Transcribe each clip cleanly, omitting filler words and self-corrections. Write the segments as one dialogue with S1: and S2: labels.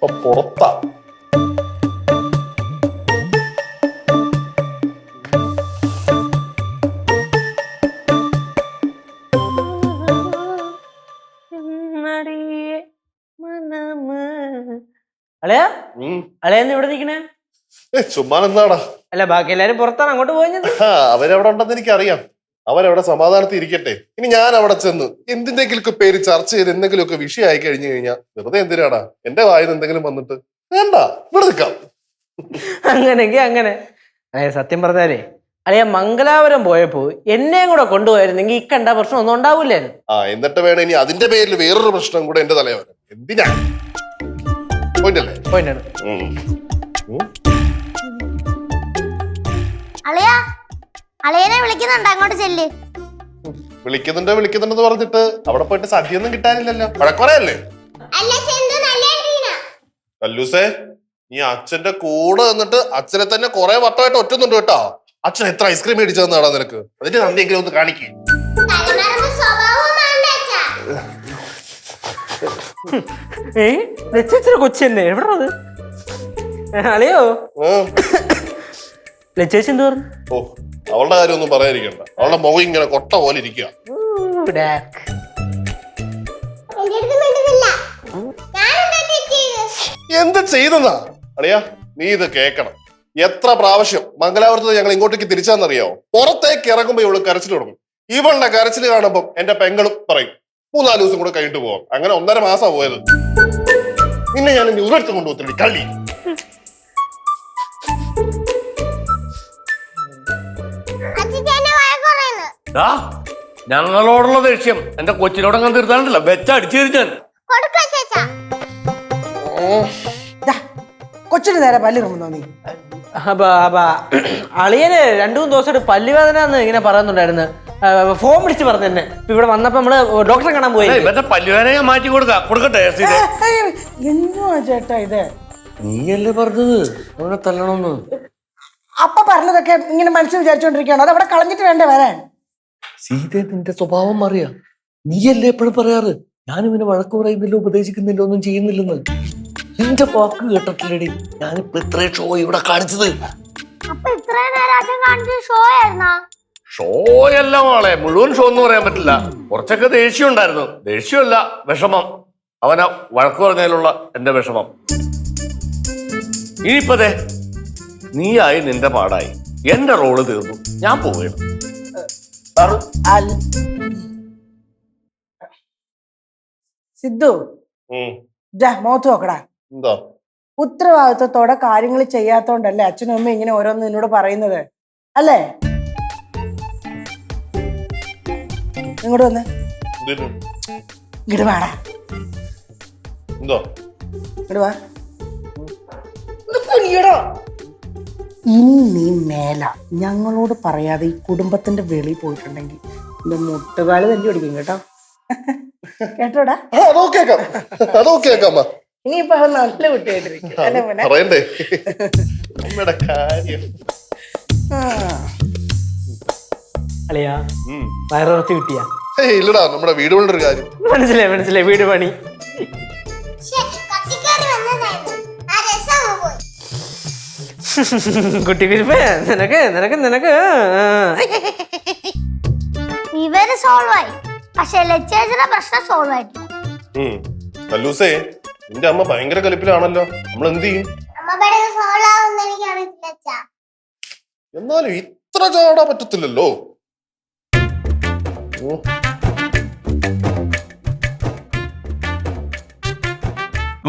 S1: പുറത്താ.
S2: അളയാ അളയെന്ന് ഇവിടെ നിക്കണേ?
S1: ചുമ്മാ എന്താടാ?
S2: അല്ല ബാക്കി എല്ലാരും പുറത്താണ്, അങ്ങോട്ട് പോയത്.
S1: അവരവിടെ ഉണ്ടെന്ന് എനിക്കറിയാം. അവരവിടെ സമാധാനത്തിൽ ഇരിക്കട്ടെ. ഇനി ഞാൻ അവിടെ ചെന്ന് എന്തിന്റെങ്കിലും പേര് ചർച്ച ചെയ്ത് എന്തെങ്കിലുമൊക്കെ വിഷയമായി കഴിഞ്ഞു കഴിഞ്ഞാൽ വെറുതെ എന്തിനാടാ എന്റെ വായന എന്തെങ്കിലും വന്നിട്ട്? വേണ്ട, ഇവിടെ നിൽക്കാം.
S2: അങ്ങനെങ്കി അങ്ങനെ. സത്യം പറഞ്ഞാലേ അളിയ മംഗലാപുരം പോയപ്പോ എന്നെയും കൂടെ കൊണ്ടുപോയിരുന്നെങ്കിൽ ഈ കണ്ട പ്രശ്നം ഒന്നും ഉണ്ടാവൂലായിരുന്നു.
S1: എന്നിട്ട് വേണം ഇനി അതിന്റെ പേരിൽ വേറൊരു പ്രശ്നം കൂടെ എന്റെ തലയിൽ വരാൻ. എന്തിനാ? പോയിന്റല്ലേ?
S2: പോയിന്റാണ്.
S3: അളിയാ, അളിയനെ വിളിക്കുന്നുണ്ട്, അങ്ങോട്ട് ചെല്ല്.
S1: വിളിക്കുന്നുണ്ടെന്ന് പറഞ്ഞിട്ട് അവിടെ പോയിട്ട് സദ്യയൊന്നും കിട്ടാനില്ലല്ലോ. വഴക്കുറയല്ലേ? കല്ലൂസേ, നീ അച്ഛന്റെ കൂടെ നിന്നിട്ട് അച്ഛനെ തന്നെ കുറെ വട്ടമായിട്ട് ഒറ്റുന്നുണ്ട് കേട്ടോ. അച്ഛൻ എത്ര ഐസ്ക്രീം മേടിച്ചു തന്നാടാ നിനക്ക്? അതിന്റെ നന്ദിയെങ്കിലും ഒന്ന് കാണിക്കേ.
S2: കൊച്ചന്നെ എവിടെ അളിയോ? ലച്ചേച്ചി എന്ത് പറഞ്ഞു?
S1: ഓ, അവളുടെ കാര്യം ഒന്നും പറയാതിരിക്കണ്ട. അവളുടെ മുഖം ഇങ്ങനെ കൊട്ട പോലെ ഇരിക്കുക. എന്ത് ചെയ്തെന്നാ അളിയാ? നീ ഇത് കേക്കണം. എത്ര പ്രാവശ്യം മംഗലാപുരത്ത് ഞങ്ങൾ ഇങ്ങോട്ടേക്ക് തിരിച്ചാന്നറിയാവോ? പുറത്തേക്ക് ഇറങ്ങുമ്പോ ഇവള് കരച്ചിൽ തുടങ്ങും. ഇവളുടെ കരച്ചിൽ കാണുമ്പോ എന്റെ പെങ്ങളും പറയും 3-4 ദിവസം കൂടെ കഴിഞ്ഞിട്ട് പോവാം. അങ്ങനെ 1.5 മാസം പോയത്. പിന്നെ ഞാൻ ഉറച്ചു കൊണ്ടുപോകത്തില്ല കള്ളി.
S4: ഞങ്ങളോടുള്ള ദേഷ്യം എന്റെ കൊച്ചിനോടങ്ങാൻ തീർത്താണ്ടല്ലോ വെച്ചടിച്ചു ഞാൻ.
S5: കൊച്ചിന് നേരെ പല്ലിറങ്ങുന്നോ നീ?
S2: അളിയന് 2-3 ദിവസമായിട്ട് പല്ലുവേദന ഇങ്ങനെ പറയുന്നുണ്ടായിരുന്നു. ഫോൺ വിളിച്ച് പറഞ്ഞു തന്നെ. ഇവിടെ വന്നപ്പോ നമ്മള് ഡോക്ടറെ കാണാൻ പോയി.
S4: ഇവന്റെ പല്ലുവേദന ഞാൻ മാറ്റി കൊടുക്കട്ടെ?
S5: എന്തുവാ ചേട്ടാ ഇത്?
S4: നീയല്ലേ പറഞ്ഞത് അവനെ തല്ലണമെന്ന്?
S5: അപ്പ പറഞ്ഞതൊക്കെ ഇങ്ങനെ മനസ്സിൽ വിചാരിച്ചോണ്ടിരിക്കുകയാണോ? അത് അവിടെ കളഞ്ഞിട്ട് വേണ്ടേ വരാൻ?
S4: സീത, നിന്റെ സ്വഭാവം അറിയാം. നീയല്ലേ എപ്പോഴും പറയാറ് ഞാനും ഇവനെ വഴക്ക് പറയുന്നില്ല, ഉപദേശിക്കുന്നില്ല, ഒന്നും ചെയ്യുന്നില്ലെന്ന്. നിന്റെ വാക്ക് കേട്ടിട്ടില്ലടി ഞാനിപ്പോ ഇത്രയും ഷോ ഇവിടെ കാണിച്ചത്. ഷോ അല്ല മോളെ, മുഴുവൻ ഷോ എന്ന് പറയാൻ പറ്റില്ല. കുറച്ചൊക്കെ ദേഷ്യം ഉണ്ടായിരുന്നു. ദേഷ്യമല്ല, വിഷമം. അവനെ വഴക്ക് പറഞ്ഞതിലുള്ള എന്റെ വിഷമം. ഇനിയിപ്പതേ നീയായി നിന്റെ പാടായി. എന്റെ റോള് തീർന്നു, ഞാൻ പോവുകയാണ്.
S5: സിദ്ധു, മോത്ത് നോക്കടാ.
S1: എന്താ?
S5: ഉത്തരവാദിത്വത്തോടെ കാര്യങ്ങൾ ചെയ്യാത്തോണ്ടല്ലേ അച്ഛനും അമ്മയും ഇങ്ങനെ ഓരോന്ന് നിന്നോട് പറയുന്നത് അല്ലേ? ഇങ്ങോട്ട് വന്ന് ഇങ്ങോട്ട് വാടാ. ഇങ്ങോട്ട് വാ. ഇനി നീ മേല ഞങ്ങളോട് പറയാതെ ഈ കുടുംബത്തിന്റെ വെളിയിൽ പോയിട്ടുണ്ടെങ്കിൽ എന്റെ മുട്ടുകാല് തല്ലി ഓടിക്കും കേട്ടോ. കേട്ടോടാ? ഇനിയിപ്പോ അവൻ നല്ല കുട്ടിയായിട്ടിരിക്കും.
S2: അളിയാ വയറുറച്ച് കിട്ടിയാ?
S1: ഇല്ലടാ, നമ്മുടെ വീട് പണിയുടെ കാര്യം.
S2: മനസ്സിലായി വീട് പണി. കുട്ടി പിരിപ്പേ നിനക്ക്
S3: ഇവര് സോൾവ് ആയി, പക്ഷെ ലച്ചേച്ചിയുടെ പ്രശ്നം സോൾവ് ആയിട്ടില്ല.
S1: കല്ലൂസേ, നിന്റെ അമ്മ ഭയങ്കര കലിപ്പിലാണല്ലോ. നമ്മൾ എന്ത് ചെയ്യും? എന്നാലും ഇത്ര ചാടാൻ പറ്റത്തില്ലല്ലോ.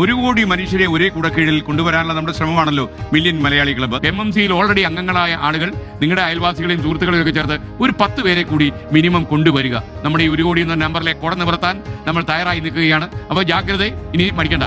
S6: ഒരു കോടി മനുഷ്യരെ ഒരേ കുടക്കീഴിൽ കൊണ്ടുവരാനുള്ള നമ്മുടെ ശ്രമമാണല്ലോ മില്യൺ മലയാളി ക്ലബ്ബ്. MMCയിൽ ഓൾറെഡി അംഗങ്ങളായ ആളുകൾ നിങ്ങളുടെ അയൽവാസികളെയും സുഹൃത്തുക്കളെയും ഒക്കെ ചേർത്ത് ഒരു 10 പേരെ കൂടി മിനിമം കൊണ്ടുവരിക. നമ്മുടെ ഈ 1 കോടി എന്ന നമ്പറിലെ കുട നിവർത്താൻ നമ്മൾ തയ്യാറായി നിൽക്കുകയാണ്. അപ്പോൾ ജാഗ്രത, ഇനി മടിക്കണ്ട.